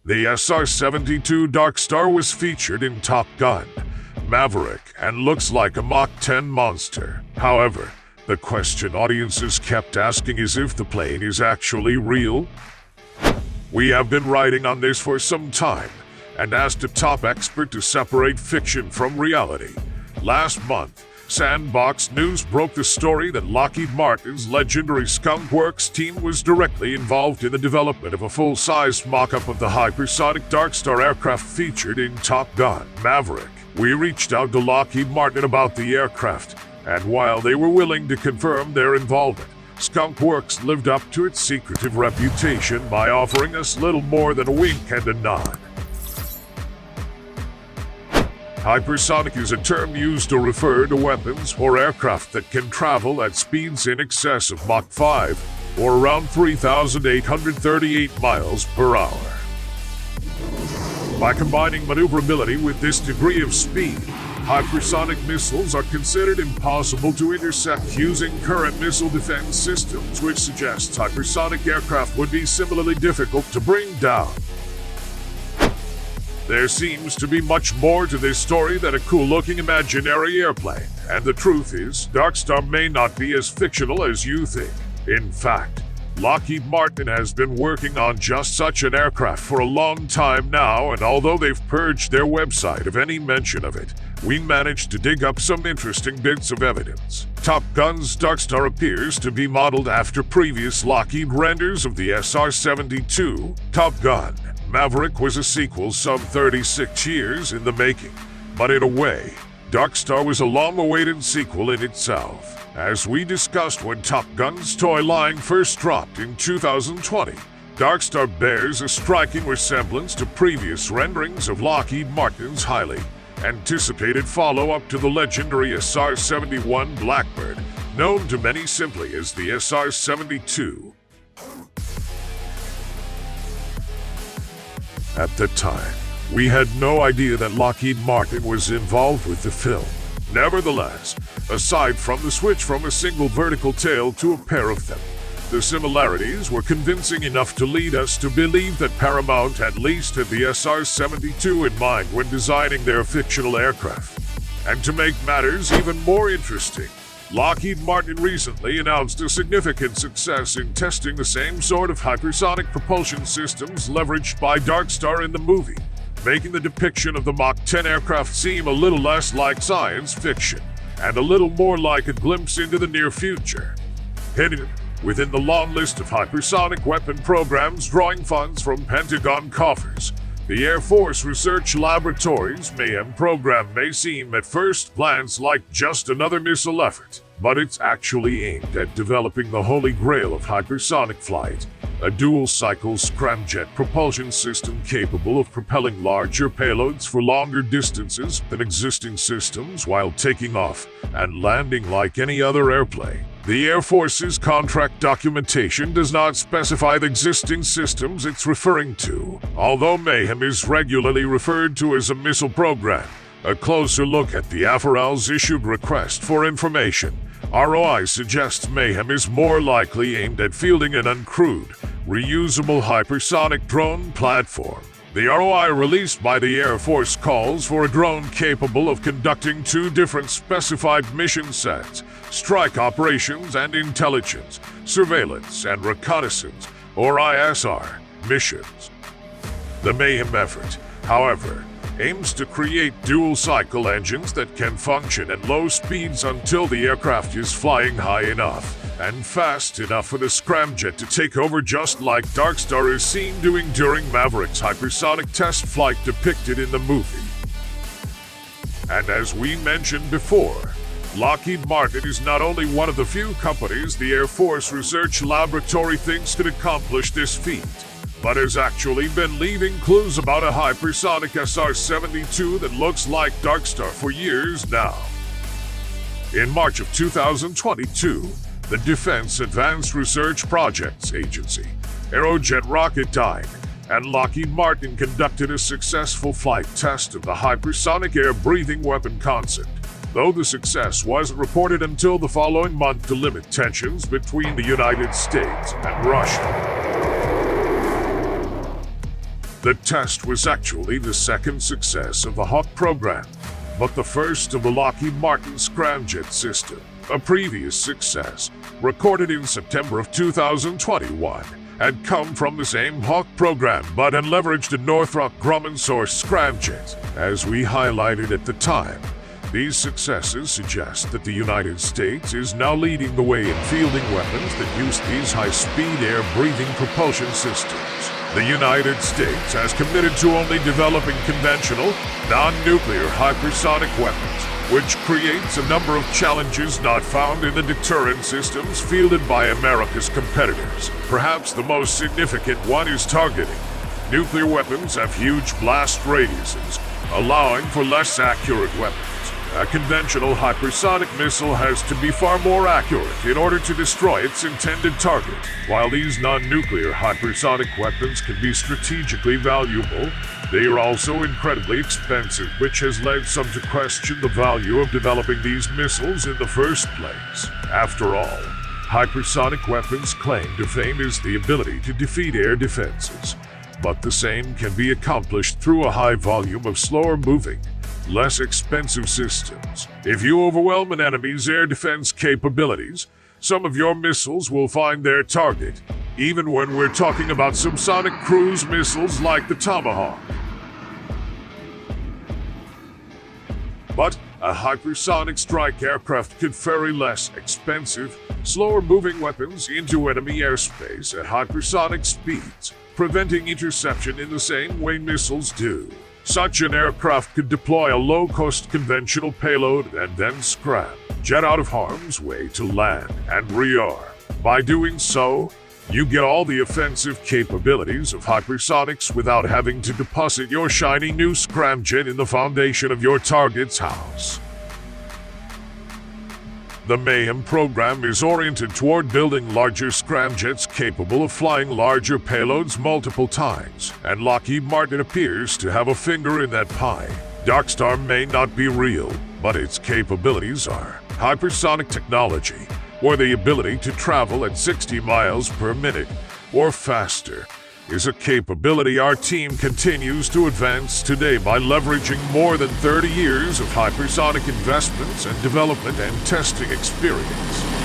The SR-72 Darkstar was featured in Top Gun, Maverick, and looks like a Mach 10 monster. However, the question audiences kept asking is if the plane is actually real. We have been writing on this for some time, and asked a top expert to separate fiction from reality. Last month, Sandbox News broke the story that Lockheed Martin's legendary Skunk Works team was directly involved in the development of a full-sized mock-up of the hypersonic Darkstar aircraft featured in Top Gun, Maverick. We reached out to Lockheed Martin about the aircraft, and while they were willing to confirm their involvement, Skunk Works lived up to its secretive reputation by offering us little more than a wink and a nod. Hypersonic is a term used to refer to weapons or aircraft that can travel at speeds in excess of Mach 5, or around 3,838 miles per hour. By combining maneuverability with this degree of speed, hypersonic missiles are considered impossible to intercept using current missile defense systems, which suggests hypersonic aircraft would be similarly difficult to bring down. There seems to be much more to this story than a cool-looking imaginary airplane, and the truth is, Darkstar may not be as fictional as you think. In fact, Lockheed Martin has been working on just such an aircraft for a long time now, and although they've purged their website of any mention of it, we managed to dig up some interesting bits of evidence. Top Gun's Darkstar appears to be modeled after previous Lockheed renders of the SR-72. Top Gun Maverick was a sequel some 36 years in the making, but in a way, Darkstar was a long-awaited sequel in itself. As we discussed when Top Gun's toy line first dropped in 2020, Darkstar bears a striking resemblance to previous renderings of Lockheed Martin's highly anticipated follow-up to the legendary SR-71 Blackbird, known to many simply as the SR-72. At the time, we had no idea that Lockheed Martin was involved with the film. Nevertheless, aside from the switch from a single vertical tail to a pair of them, the similarities were convincing enough to lead us to believe that Paramount at least had the SR-72 in mind when designing their fictional aircraft. And to make matters even more interesting, Lockheed Martin recently announced a significant success in testing the same sort of hypersonic propulsion systems leveraged by Darkstar in the movie, making the depiction of the Mach 10 aircraft seem a little less like science fiction and a little more like a glimpse into the near future. Hidden within the long list of hypersonic weapon programs drawing funds from Pentagon coffers, the Air Force Research Laboratory's Mayhem program may seem at first glance like just another missile effort, but it's actually aimed at developing the holy grail of hypersonic flight, a dual-cycle scramjet propulsion system capable of propelling larger payloads for longer distances than existing systems while taking off and landing like any other airplane. The Air Force's contract documentation does not specify the existing systems it's referring to, although Mayhem is regularly referred to as a missile program. A closer look at the AFRL's issued request for information, ROI suggests Mayhem is more likely aimed at fielding an uncrewed, reusable hypersonic drone platform. The ROI released by the Air Force calls for a drone capable of conducting two different specified mission sets: strike operations and intelligence, surveillance and reconnaissance, or ISR, missions. The Mayhem effort, however, aims to create dual-cycle engines that can function at low speeds until the aircraft is flying high enough and fast enough for the scramjet to take over, just like Darkstar is seen doing during Maverick's hypersonic test flight depicted in the movie. And as we mentioned before, Lockheed Martin is not only one of the few companies the Air Force Research Laboratory thinks could accomplish this feat, but has actually been leaving clues about a hypersonic SR-72 that looks like Darkstar for years now. In March of 2022, the Defense Advanced Research Projects Agency, Aerojet Rocketdyne, and Lockheed Martin conducted a successful flight test of the hypersonic air-breathing weapon concept, though the success wasn't reported until the following month to limit tensions between the United States and Russia. The test was actually the second success of the Hawk program, but the first of the Lockheed Martin scramjet system. A previous success, recorded in September of 2021, had come from the same Hawk program but had leveraged a Northrop Grumman-sourced scramjet. As we highlighted at the time, these successes suggest that the United States is now leading the way in fielding weapons that use these high-speed air-breathing propulsion systems. The United States has committed to only developing conventional, non-nuclear hypersonic weapons, which creates a number of challenges not found in the deterrent systems fielded by America's competitors. Perhaps the most significant one is targeting. Nuclear weapons have huge blast radiuses, allowing for less accurate weapons. A conventional hypersonic missile has to be far more accurate in order to destroy its intended target. While these non-nuclear hypersonic weapons can be strategically valuable, they are also incredibly expensive, which has led some to question the value of developing these missiles in the first place. After all, hypersonic weapons' claim to fame is the ability to defeat air defenses, but the same can be accomplished through a high volume of slower-moving, less expensive systems. If you overwhelm an enemy's air defense capabilities, some of your missiles will find their target, even when we're talking about subsonic cruise missiles like the Tomahawk. But a hypersonic strike aircraft could ferry less expensive, slower-moving weapons into enemy airspace at hypersonic speeds, preventing interception in the same way missiles do. Such an aircraft could deploy a low-cost conventional payload and then scrap, jet out of harm's way to land and rearm. By doing so, you get all the offensive capabilities of hypersonics without having to deposit your shiny new scramjet in the foundation of your target's house. The Mayhem program is oriented toward building larger scramjets capable of flying larger payloads multiple times, and Lockheed Martin appears to have a finger in that pie. Darkstar may not be real, but its capabilities are. Hypersonic technology, or the ability to travel at 60 miles per minute or faster, is a capability our team continues to advance today by leveraging more than 30 years of hypersonic investments and development and testing experience.